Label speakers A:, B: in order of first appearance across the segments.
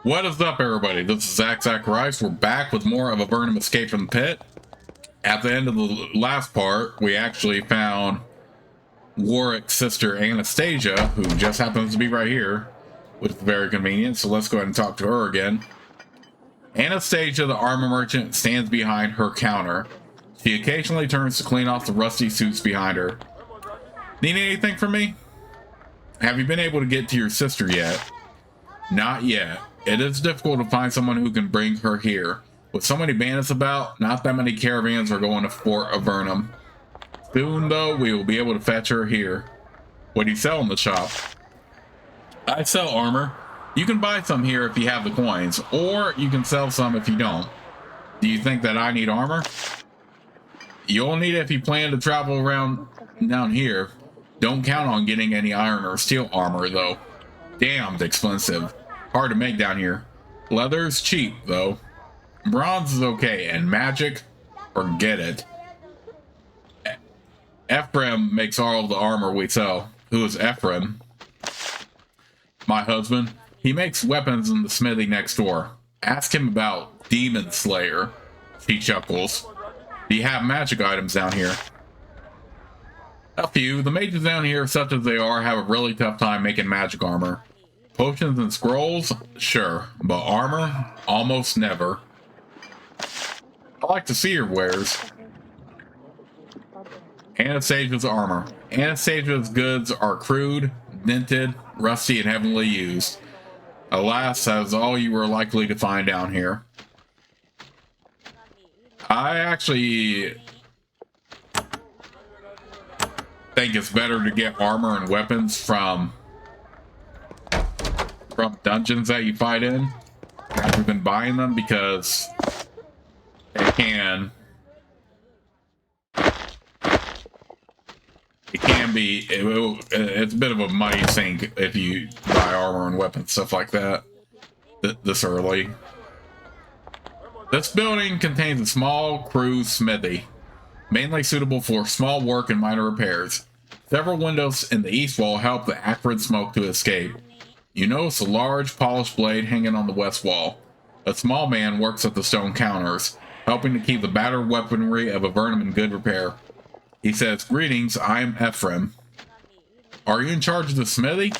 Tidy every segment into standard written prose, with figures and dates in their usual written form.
A: What is up, everybody? This is Zach Rice. We're back with more of Avernum Escape from the Pit. At the end of the last part, we actually found Warwick's sister Anastasia, who just happens to be right here, which is very convenient. So let's go ahead and talk to her again. Anastasia, the armor merchant, stands behind her counter. She occasionally turns to clean off the rusty suits behind her. Need anything from me? Have you been able to get to your sister yet? Not yet. It is difficult to find someone who can bring her here. With so many bandits about, not that many caravans are going to Fort Avernum. Soon, though, we will be able to fetch her here. What do you sell in the shop? I sell armor. You can buy some here if you have the coins, or you can sell some if you don't. Do you think that I need armor? You'll need it if you plan to travel around down here. Don't count on getting any iron or steel armor, though. Damned expensive. Hard to make down here. Leather's cheap, though. Bronze is okay, and magic? Forget it. Ephraim makes all of the armor we sell. Who is Ephraim? My husband. He makes weapons in the smithy next door. Ask him about Demon Slayer. He chuckles. Do you have magic items down here? A few. The mages down here, such as they are, have a really tough time making magic armor. Potions and scrolls? Sure. But armor? Almost never. I like to see your wares. Anastasia's armor. Anastasia's goods are crude, dented, rusty, and heavily used. Alas, that is all you are likely to find down here. I actually think it's better to get armor and weapons from dungeons that you fight in rather than buying them, because it can be it's a bit of a money sink if you buy armor and weapons, stuff like that this early. This building contains a small crew smithy, mainly suitable for small work and minor repairs. Several windows in the east wall help the acrid smoke to escape. You notice a large polished blade hanging on the west wall. A small man works at the stone counters, helping to keep the battered weaponry of Avernum in good repair. He says, "Greetings, I am Ephraim." Are you in charge of the smithy?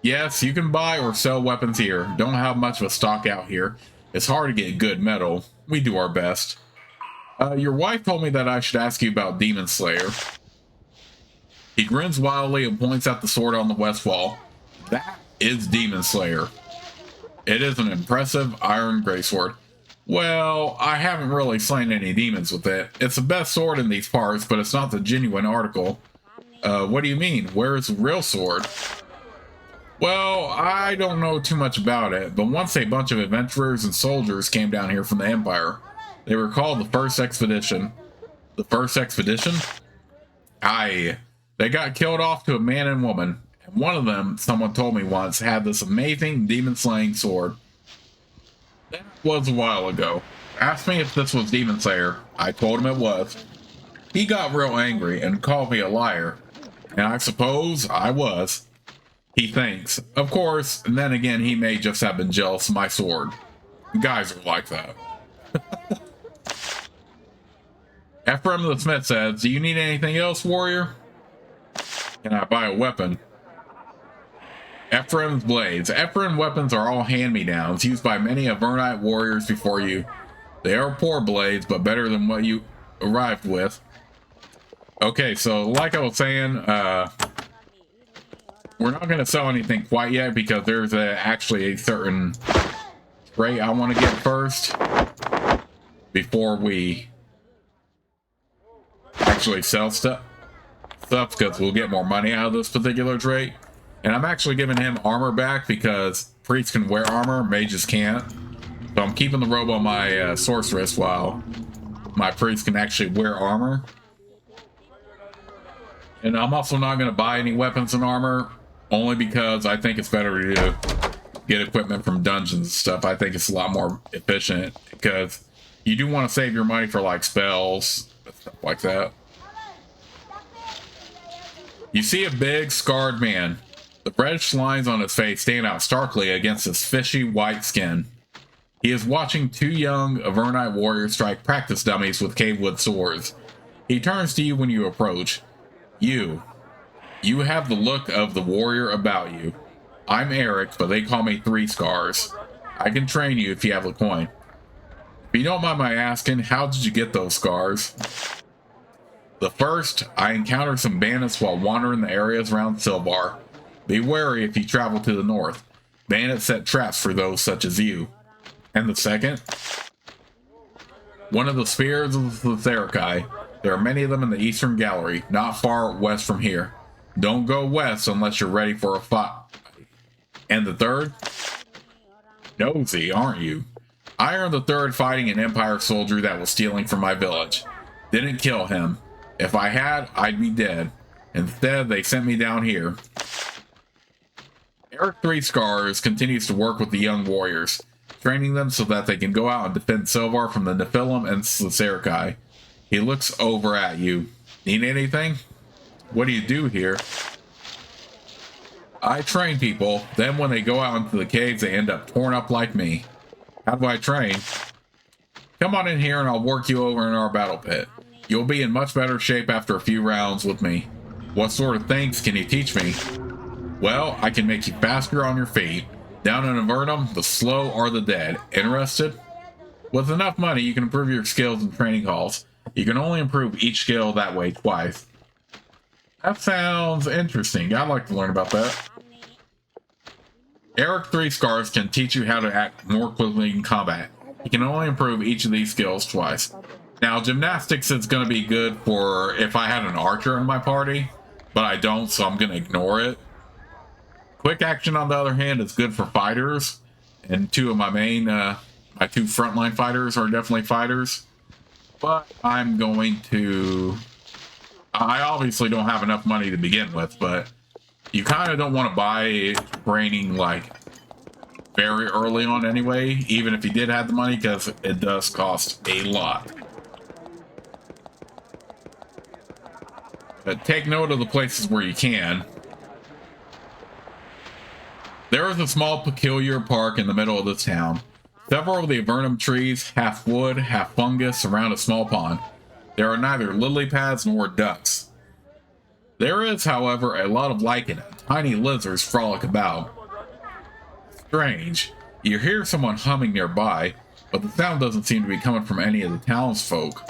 A: Yes, you can buy or sell weapons here. Don't have much of a stock out here. It's hard to get good metal. We do our best. Your wife told me that I should ask you about Demon Slayer. He grins wildly and points at the sword on the west wall. That is Demon Slayer. It is an impressive iron greatsword. Well, I haven't really slain any demons with it. It's the best sword in these parts, but it's not the genuine article. What do you mean? Where's the real sword? Well, I don't know too much about it, but once a bunch of adventurers and soldiers came down here from the Empire. They were called the First Expedition. The First Expedition? Aye. They got killed off to a man and woman. And one of them, someone told me once, had this amazing demon-slaying sword. That was a while ago. Asked me if this was Demon Slayer. I told him it was. He got real angry and called me a liar. And I suppose I was. He thinks. Of course, and then again, he may just have been jealous of my sword. Guys are like that. Ephraim the Smith says, "Do you need anything else, warrior? Can I buy a weapon?" Ephraim's blades. Ephraim weapons are all hand-me-downs, used by many Avernite warriors before you. They are poor blades, but better than what you arrived with. Okay, so like I was saying, we're not going to sell anything quite yet because there's actually a certain trait I want to get first before we actually sell stuff, because we'll get more money out of this particular trait. And I'm actually giving him armor back because priests can wear armor, mages can't. So I'm keeping the robe on my sorceress while my priest can actually wear armor. And I'm also not going to buy any weapons and armor, only because I think it's better to get equipment from dungeons and stuff. I think it's a lot more efficient because you do want to save your money for like spells, stuff like that. You see a big scarred man. The reddish lines on his face stand out starkly against his fishy white skin. He is watching two young Avernite warriors strike practice dummies with cavewood swords. He turns to you when you approach. You have the look of the warrior about you. I'm Eric, but they call me Three Scars. I can train you if you have the coin. If you don't mind my asking, how did you get those scars? The first, I encountered some bandits while wandering the areas around Silvar. Be wary if you travel to the north. Bandits set traps for those such as you. And the second? One of the spears of the Therakai. There are many of them in the Eastern Gallery, not far west from here. Don't go west unless you're ready for a fight. And the third? Nosy, aren't you? I earned the third fighting an Empire soldier that was stealing from my village. Didn't kill him. If I had, I'd be dead. Instead, they sent me down here. Eric Three Scars continues to work with the young warriors, training them so that they can go out and defend Silvar from the Nephilim and Sarakai. He looks over at you. Need anything? What do you do here? I train people, then when they go out into the caves they end up torn up like me. How do I train? Come on in here and I'll work you over in our battle pit. You'll be in much better shape after a few rounds with me. What sort of things can you teach me? Well, I can make you faster on your feet. Down in Avernum, the slow are the dead. Interested? With enough money, you can improve your skills in training halls. You can only improve each skill that way twice. That sounds interesting. I'd like to learn about that. Eric Three Scars can teach you how to act more quickly in combat. You can only improve each of these skills twice. Now, gymnastics is going to be good for if I had an archer in my party, but I don't, so I'm going to ignore it. Quick action, on the other hand, is good for fighters, and two of my main, my two frontline fighters are definitely fighters. But I'm going to... I obviously don't have enough money to begin with, but you kind of don't want to buy training like very early on anyway, even if you did have the money, because it does cost a lot. But take note of the places where you can. There is a small peculiar park in the middle of the town. Several of the Avernum trees, half wood, half fungus, surround a small pond. There are neither lily pads nor ducks. There is, however, a lot of lichen and tiny lizards frolic about. Strange. You hear someone humming nearby, but the sound doesn't seem to be coming from any of the townsfolk.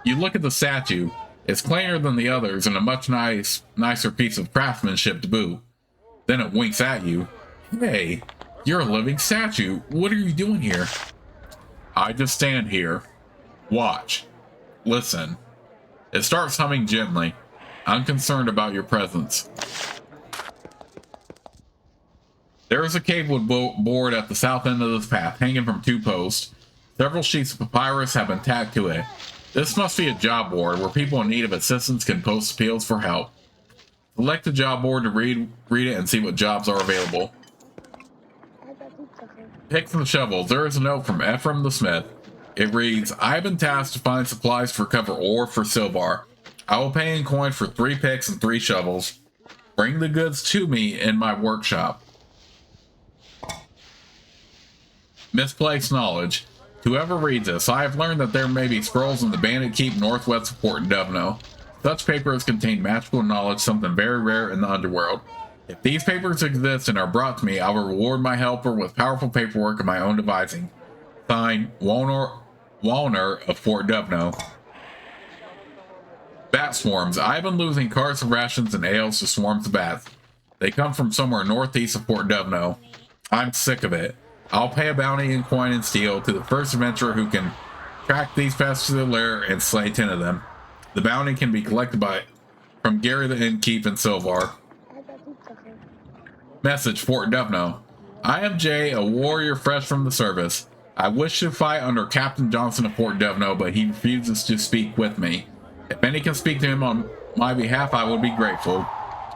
A: You look at the statue. It's cleaner than the others and a much nicer piece of craftsmanship to boot. Then it winks at you. Hey, you're a living statue. What are you doing here? I just stand here. Watch. Listen. It starts humming gently. I'm concerned about your presence. There is a cavewood board at the south end of this path, hanging from two posts. Several sheets of papyrus have been tacked to it. This must be a job board where people in need of assistance can post appeals for help. Select the job board to read it and see what jobs are available. Pick from the shovels. There is a note from Avernum the smith. It reads, I have been tasked to find supplies to recover ore for Silvar. I will pay in coin for 3 picks and 3 shovels. Bring the goods to me in my workshop. Misplaced knowledge. Whoever reads this, I have learned that there may be scrolls in the Bandit Keep northwest of Fort Devno. Such papers contain magical knowledge, something very rare in the underworld. If these papers exist and are brought to me, I will reward my helper with powerful paperwork of my own devising. Signed, Walner of Fort Devno. Bat swarms. I have been losing carts of rations and ales to swarms of bats. They come from somewhere northeast of Fort Devno. I'm sick of it. I'll pay a bounty in coin and steel to the first adventurer who can track these pests to their lair and slay 10 of them. The bounty can be collected from Gary the Innkeep in Silvar. Message, Fort Devno. I am Jay, a warrior fresh from the service. I wish to fight under Captain Johnson of Fort Devno, but he refuses to speak with me. If any can speak to him on my behalf, I would be grateful.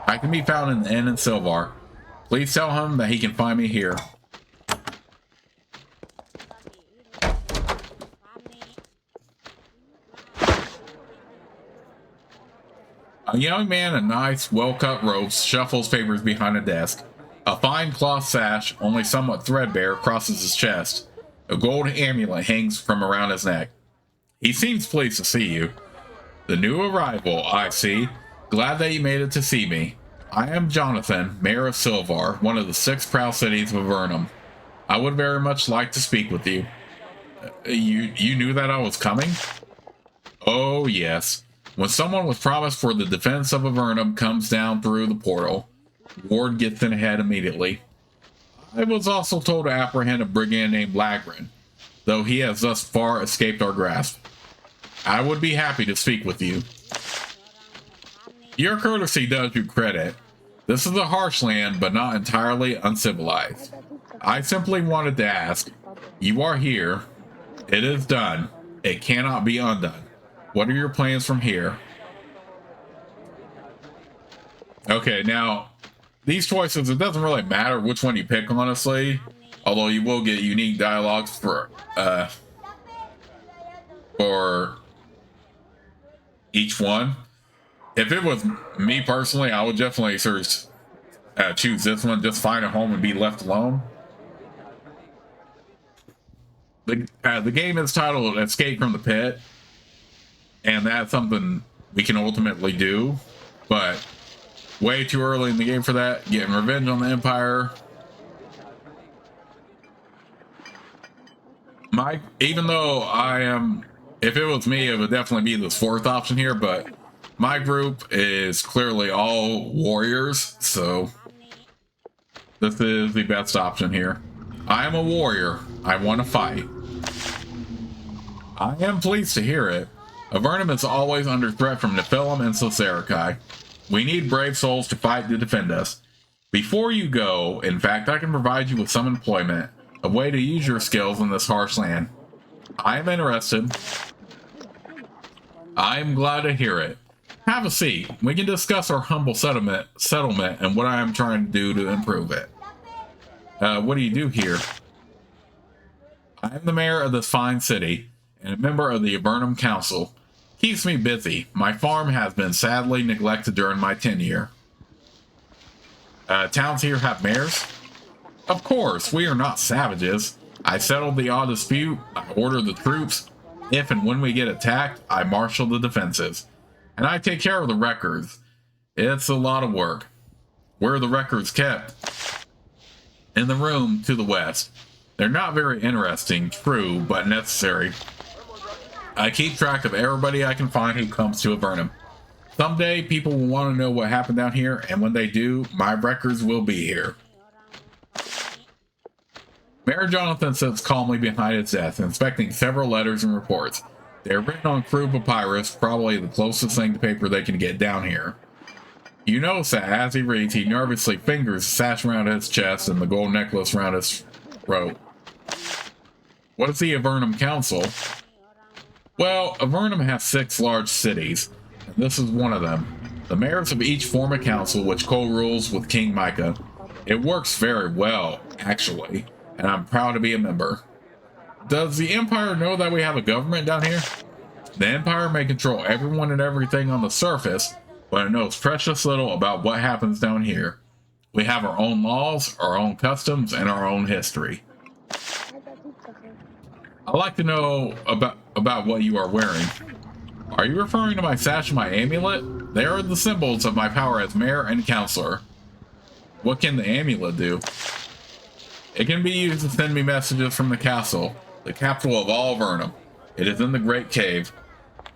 A: I can be found in the inn in Silvar. Please tell him that he can find me here. A young man in nice, well-cut robes shuffles papers behind a desk. A fine cloth sash, only somewhat threadbare, crosses his chest. A gold amulet hangs from around his neck. He seems pleased to see you. The new arrival, I see. Glad that you made it to see me. I am Jonathan, Mayor of Silvar, one of the 6 proud cities of Avernum. I would very much like to speak with you. You knew that I was coming? Oh, yes. When someone was promised for the defense of Avernum comes down through the portal, Ward gets in ahead immediately. I was also told to apprehend a brigand named Lagrin, though he has thus far escaped our grasp. I would be happy to speak with you. Your courtesy does you credit. This is a harsh land, but not entirely uncivilized. I simply wanted to ask, you are here. It is done. It cannot be undone. What are your plans from here? Okay, now, these choices, it doesn't really matter which one you pick, honestly. Although you will get unique dialogues for each one. If it was me personally, I would definitely choose this one. Just find a home and be left alone. The game is titled Escape from the Pit, and that's something we can ultimately do, but way too early in the game for that. Getting revenge on the Empire. Even though if it was me, it would definitely be this 4th option here, but my group is clearly all warriors, so this is the best option here. I am a warrior. I want to fight. I am pleased to hear it. Avernum is always under threat from Nephilim and Sosarakai. We need brave souls to fight to defend us. Before you go, in fact, I can provide you with some employment, a way to use your skills in this harsh land. I am interested. I am glad to hear it. Have a seat. We can discuss our humble settlement and what I am trying to do to improve it. What do you do here? I am the mayor of this fine city and a member of the Avernum Council. Keeps me busy. My farm has been sadly neglected during my tenure. Towns here have mayors? Of course, we are not savages. I settled the odd dispute, I order the troops. If and when we get attacked, I marshal the defenses. And I take care of the records. It's a lot of work. Where are the records kept? In the room to the west. They're not very interesting, true, but necessary. I keep track of everybody I can find who comes to Avernum. Someday, people will want to know what happened down here, and when they do, my records will be here. Mayor Jonathan sits calmly behind his desk, inspecting several letters and reports. They are written on crude papyrus, probably the closest thing to paper they can get down here. You notice that as he reads, he nervously fingers the sash around his chest and the gold necklace around his throat. What is the Avernum Council? Well, Avernum has 6 large cities, and this is one of them. The mayors of each form a council which co-rules with King Micah. It works very well, actually, and I'm proud to be a member. Does the Empire know that we have a government down here? The Empire may control everyone and everything on the surface, but it knows precious little about what happens down here. We have our own laws, our own customs, and our own history. I'd like to know about what you are wearing. Are you referring to my sash and my amulet? They are the symbols of my power as mayor and councilor. What can the amulet do? It can be used to send me messages from the castle, the capital of all Avernum. It is in the Great Cave.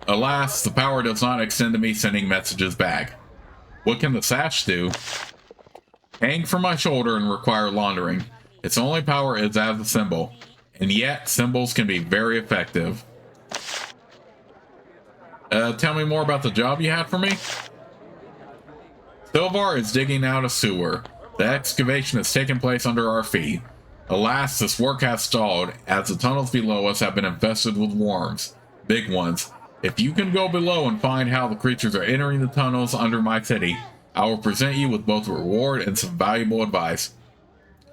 A: Alas, the power does not extend to me sending messages back. What can the sash do? Hang from my shoulder and require laundering. Its only power is as a symbol, and yet symbols can be very effective. Tell me more about the job you had for me? Silvar is digging out a sewer. The excavation has taken place under our feet. Alas, this work has stalled, as the tunnels below us have been infested with worms. Big ones. If you can go below and find how the creatures are entering the tunnels under my city, I will present you with both a reward and some valuable advice.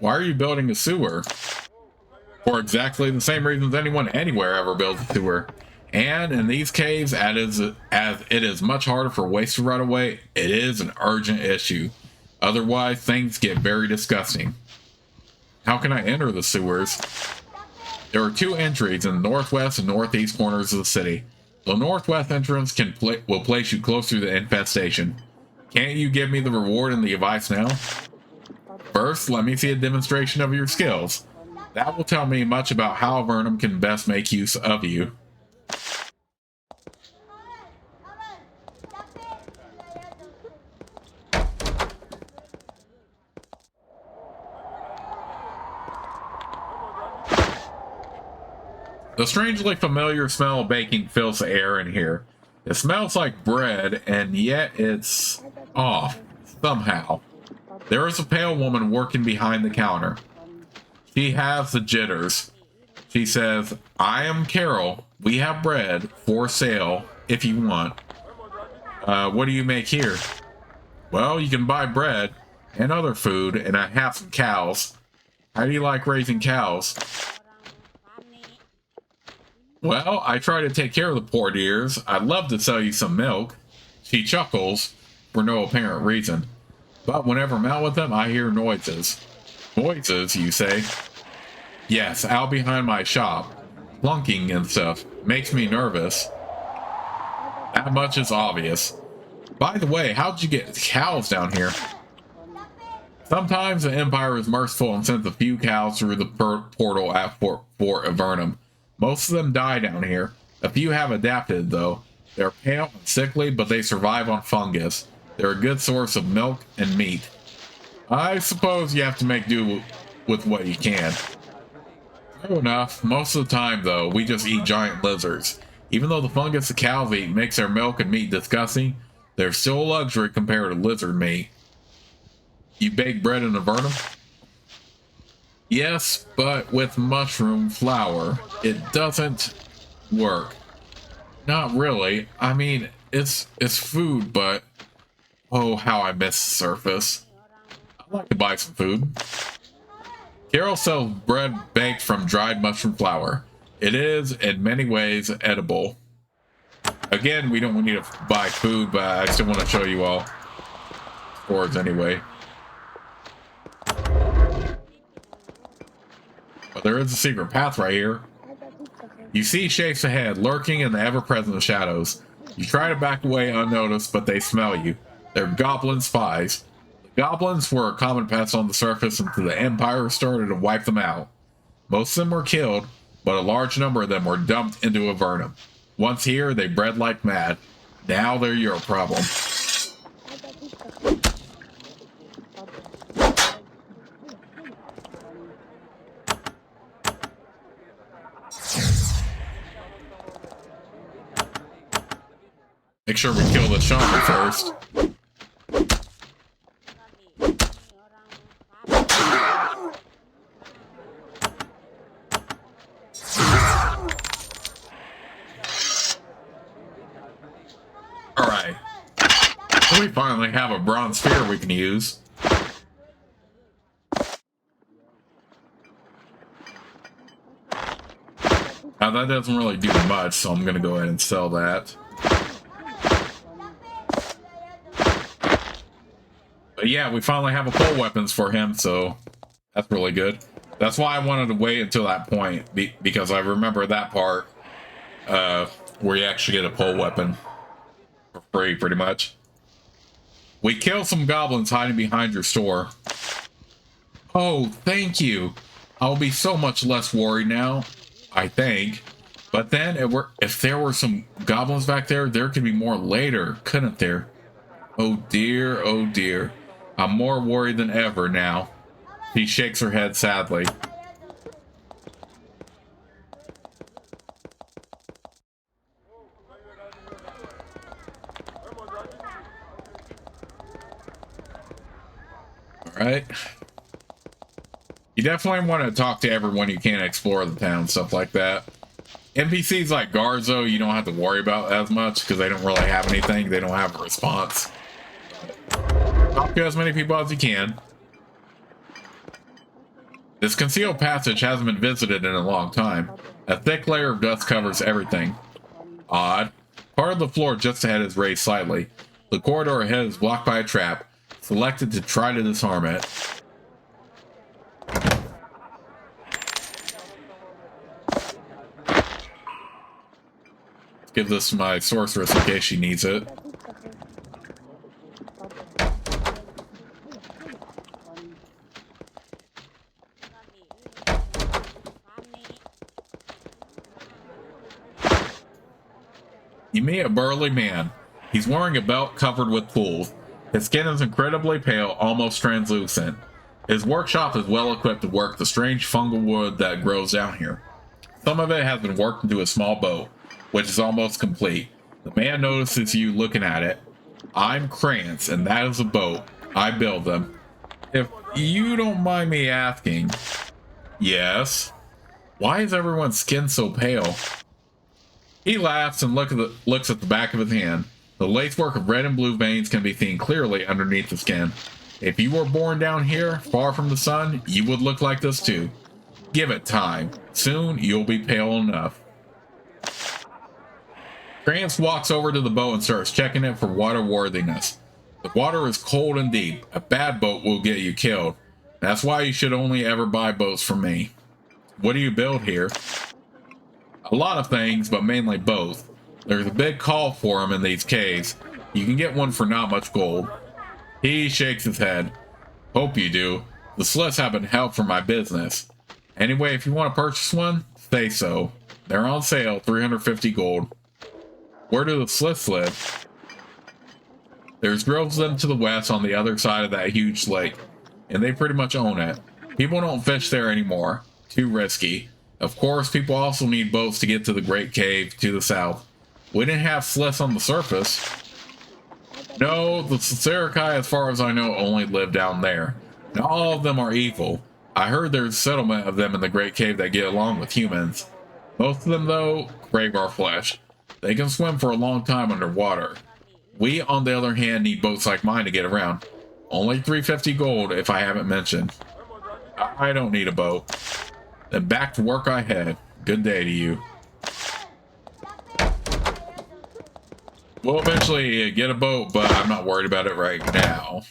A: Why are you building a sewer? For exactly the same reasons anyone anywhere ever builds a sewer. And in these caves, as it is much harder for waste to run away, it is an urgent issue. Otherwise, things get very disgusting. How can I enter the sewers? There are two entries in the northwest and northeast corners of the city. The northwest entrance will place you close to the infestation. Can't you give me the reward and the advice now? First, let me see a demonstration of your skills. That will tell me much about how Avernum can best make use of you. The strangely familiar smell of baking fills the air in here. It smells like bread, and yet it's off, somehow. There is a pale woman working behind the counter. She has the jitters. She says, "I am Carol. We have bread for sale if you want." What do you make here? Well, you can buy bread and other food, and I have some cows. How do you like raising cows? Well, I try to take care of the poor dears. I'd love to sell you some milk. She chuckles for no apparent reason. But whenever I'm out with them, I hear noises. Noises, you say? Yes, out behind my shop. Plunking and stuff. Makes me nervous. That much is obvious. By the way, how'd you get cows down here? Sometimes the Empire is merciful and sends a few cows through the portal at Fort Avernum. Most of them die down here. A few have adapted, though. They're pale and sickly, but they survive on fungus. They're a good source of milk and meat. I suppose you have to make do with what you can. True enough. Most of the time, though, we just eat giant lizards. Even though the fungus the cows eat makes their milk and meat disgusting, they're still a luxury compared to lizard meat. You bake bread in Avernum? Yes, but with mushroom flour. It doesn't work. Not really. I mean, it's food, but oh, how I miss the surface. I'd like to buy some food. Carol sells bread baked from dried mushroom flour. It is, in many ways, edible. Again, we don't need to buy food, but I still want to show you all stores anyway. But there is a secret path right here. You see shapes ahead, lurking in the ever-present shadows. You try to back away unnoticed, but they smell you. They're goblin spies. The goblins were a common pest on the surface until the Empire started to wipe them out. Most of them were killed, but a large number of them were dumped into Avernum. Once here, they bred like mad. Now they're your problem. Make sure we kill the shaman first. Alright. We finally have a bronze spear we can use. Now that doesn't really do much, so I'm gonna go ahead and sell that. But yeah, we finally have a pole weapons for him, so that's really good. That's why I wanted to wait until that point, because I remember that part where you actually get a pole weapon for free, pretty much. We killed some goblins hiding behind your store. Oh, thank you. I'll be so much less worried now, I think. But then, if there were some goblins back there, there could be more later, couldn't there? Oh dear, oh dear. I'm more worried than ever now. She shakes her head sadly. Alright. You definitely want to talk to everyone you can, explore the town, stuff like that. NPCs like guards, though, you don't have to worry about as much because they don't really have anything. They don't have a response. Talk to as many people as you can. This concealed passage hasn't been visited in a long time. A thick layer of dust covers everything. Odd. Part of the floor just ahead is raised slightly. The corridor ahead is blocked by a trap. Selected to try to disarm it. Give this to my sorceress in case she needs it. You meet a burly man. He's wearing a belt covered with tools. His skin is incredibly pale, almost translucent. His workshop is well equipped to work the strange fungal wood that grows down here. Some of it has been worked into a small boat, which is almost complete. The man notices you looking at it. I'm Krantz, and that is a boat. I build them. If you don't mind me asking. Yes? Why is everyone's skin so pale? He laughs and looks at the back of his hand. The lacework of red and blue veins can be seen clearly underneath the skin. If you were born down here, far from the sun, you would look like this too. Give it time. Soon, you'll be pale enough. Krantz walks over to the boat and starts checking it for water worthiness. The water is cold and deep. A bad boat will get you killed. That's why you should only ever buy boats from me. What do you build here? A lot of things, but mainly both. There's a big call for them in these caves. You can get one for not much gold. He shakes his head. Hope you do. The slits have been help for my business. Anyway, if you want to purchase one, say so. They're on sale, 350 gold. Where do the slits live? There's groves of them to the west on the other side of that huge lake, and they pretty much own it. People don't fish there anymore. Too risky. Of course, people also need boats to get to the Great Cave to the south. We didn't have slits on the surface. No, the Sarakai, as far as I know, only live down there. Not all of them are evil. I heard there's a settlement of them in the Great Cave that get along with humans. Most of them, though, crave our flesh. They can swim for a long time underwater. We, on the other hand, need boats like mine to get around. Only 350 gold, if I haven't mentioned. I don't need a boat. Then back to work I head. Good day to you. We'll eventually get a boat, but I'm not worried about it right now.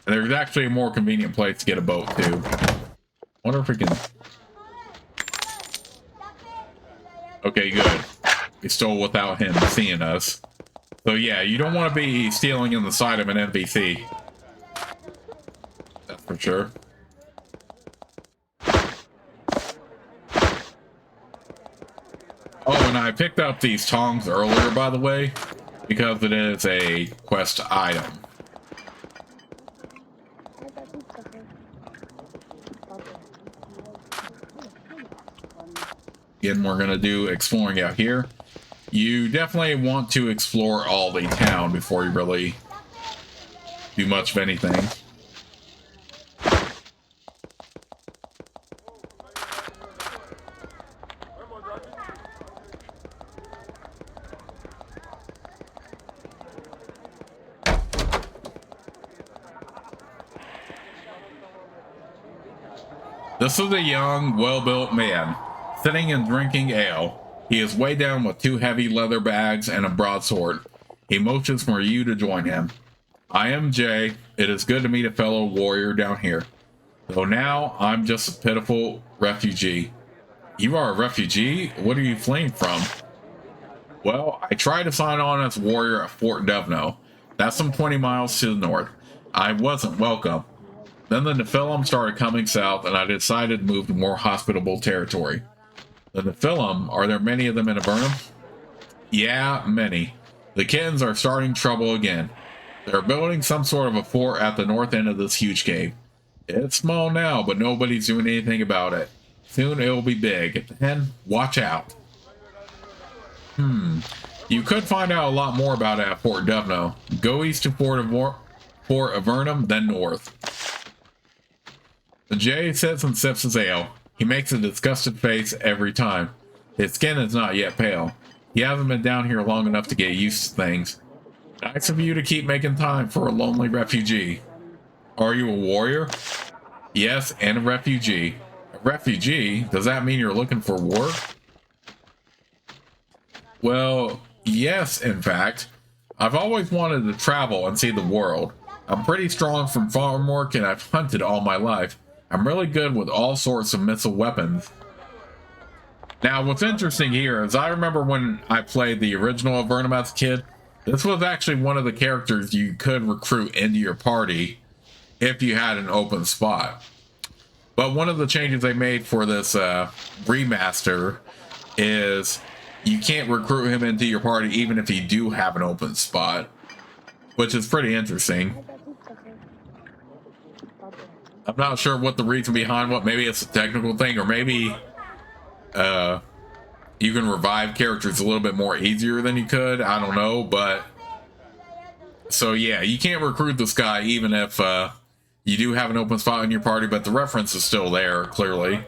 A: And there's actually a more convenient place to get a boat, too. Wonder if we can... Okay, good. We stole without him seeing us. So yeah, you don't want to be stealing in the side of an NPC. That's for sure. Oh, and I picked up these tongs earlier, by the way, because it is a quest item. Again, we're going to do exploring out here. You definitely want to explore all the town before you really do much of anything. This is a young, well-built man, sitting and drinking ale. He is weighed down with 2 heavy leather bags and a broadsword. He motions for you to join him. I am Jay. It is good to meet a fellow warrior down here. Though now, I'm just a pitiful refugee. You are a refugee? What are you fleeing from? Well, I tried to sign on as a warrior at Fort Devno. That's some 20 miles to the north. I wasn't welcome. Then the Nephilim started coming south, and I decided to move to more hospitable territory. The Nephilim, are there many of them in Avernum? Yeah, many. The kittens are starting trouble again. They're building some sort of a fort at the north end of this huge cave. It's small now, but nobody's doing anything about it. Soon it'll be big. Then, watch out. You could find out a lot more about it at Fort Devno. Go east to Fort Avernum, then north. The Jay sits and sips his ale. He makes a disgusted face every time. His skin is not yet pale. He hasn't been down here long enough to get used to things. Nice of you to keep making time for a lonely refugee. Are you a warrior? Yes, and a refugee. A Refugee? Does that mean you're looking for work? Well, yes, in fact. I've always wanted to travel and see the world. I'm pretty strong from farm work and I've hunted all my life. I'm really good with all sorts of missile weapons. Now, what's interesting here is I remember when I played the original Avernum as a kid, this was actually one of the characters you could recruit into your party if you had an open spot. But one of the changes they made for this remaster is you can't recruit him into your party even if you do have an open spot, which is pretty interesting. I'm not sure what the reason behind what. Maybe it's a technical thing, or maybe you can revive characters a little bit more easier than you could. I don't know, but so yeah, you can't recruit this guy even if you do have an open spot in your party, but the reference is still there clearly.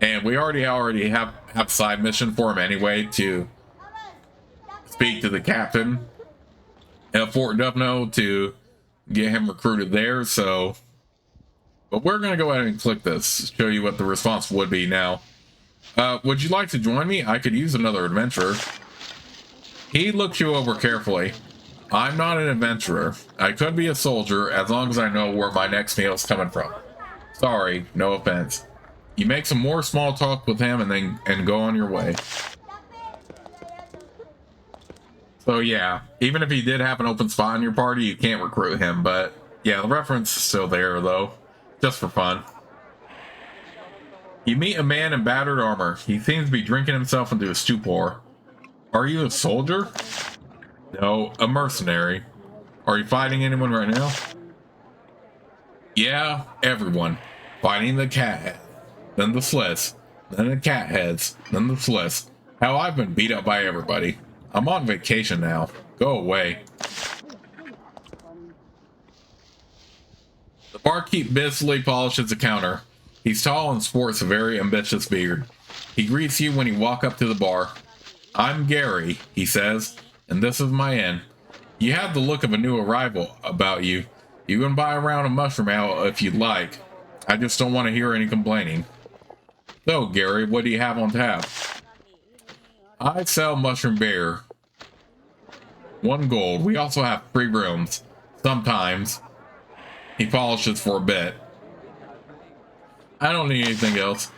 A: And we already have a side mission for him anyway, to speak to the captain at Fort Dubno to get him recruited there. So, but we're gonna go ahead and click this, show you what the response would be now. Would you like to join me? I could use another adventurer. He looks you over carefully. I'm not an adventurer. I could be a soldier as long as I know where my next meal is coming from. Sorry, no offense. You make some more small talk with him and go on your way. So yeah, even if he did have an open spot in your party, you can't recruit him. But yeah, the reference is still there though, just for fun. You meet a man in battered armor. He seems to be drinking himself into a stupor. Are you a soldier? No, a mercenary. Are you fighting anyone right now? Yeah, everyone. Fighting the cat head, then the Sliss, then the cat heads, then the Sliss. How I've been beat up by everybody. I'm on vacation now. Go away. The barkeep busily polishes the counter. He's tall and sports a very ambitious beard. He greets you when you walk up to the bar. I'm Gary, he says, and this is my inn. You have the look of a new arrival about you. You can buy a round of mushroom ale if you'd like. I just don't want to hear any complaining. So, Gary, what do you have on tap? I sell mushroom beer. 1 gold. We also have free rooms. Sometimes. He polishes for a bit. I don't need anything else.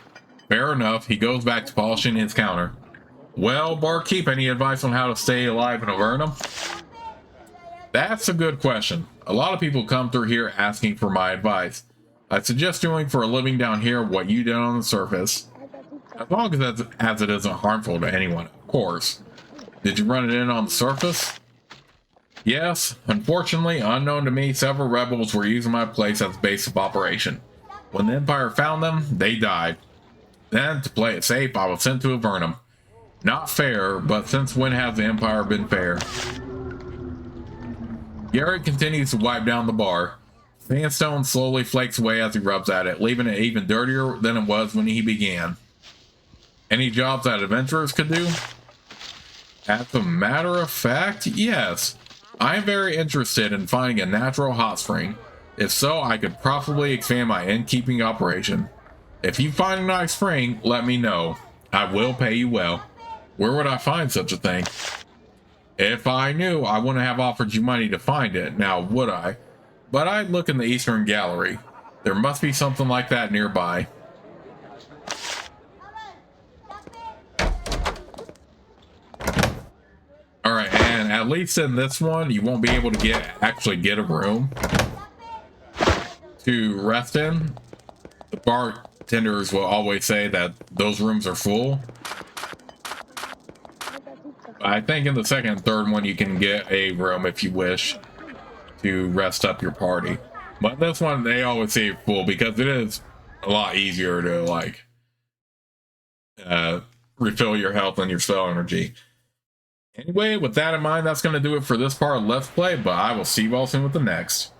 A: Fair enough. He goes back to polishing his counter. Well, barkeep, any advice on how to stay alive in Avernum? That's a good question. A lot of people come through here asking for my advice. I suggest doing for a living down here what you did on the surface. As long as it isn't harmful to anyone, of course. Did you run it in on the surface? Yes. Unfortunately, unknown to me, several rebels were using my place as a base of operation. When the Empire found them, they died. Then, to play it safe, I was sent to Avernum. Not fair, but since when has the Empire been fair? Garrett continues to wipe down the bar. Sandstone slowly flakes away as he rubs at it, leaving it even dirtier than it was when he began. Any jobs that adventurers could do? As a matter of fact, yes. I am very interested in finding a natural hot spring. If so, I could probably expand my innkeeping operation. If you find a nice spring, let me know. I will pay you well. Where would I find such a thing? If I knew, I wouldn't have offered you money to find it, now would I? But I'd look in the Eastern Gallery. There must be something like that nearby. Alright, and at least in this one, you won't be able to actually get a room to rest in. The bartenders will always say that those rooms are full. I think in the second and third one, you can get a room if you wish to rest up your party. But this one, they always say full because it is a lot easier to, like, refill your health and your spell energy. Anyway, with that in mind, that's going to do it for this part of Let's Play, but I will see you all soon with the next.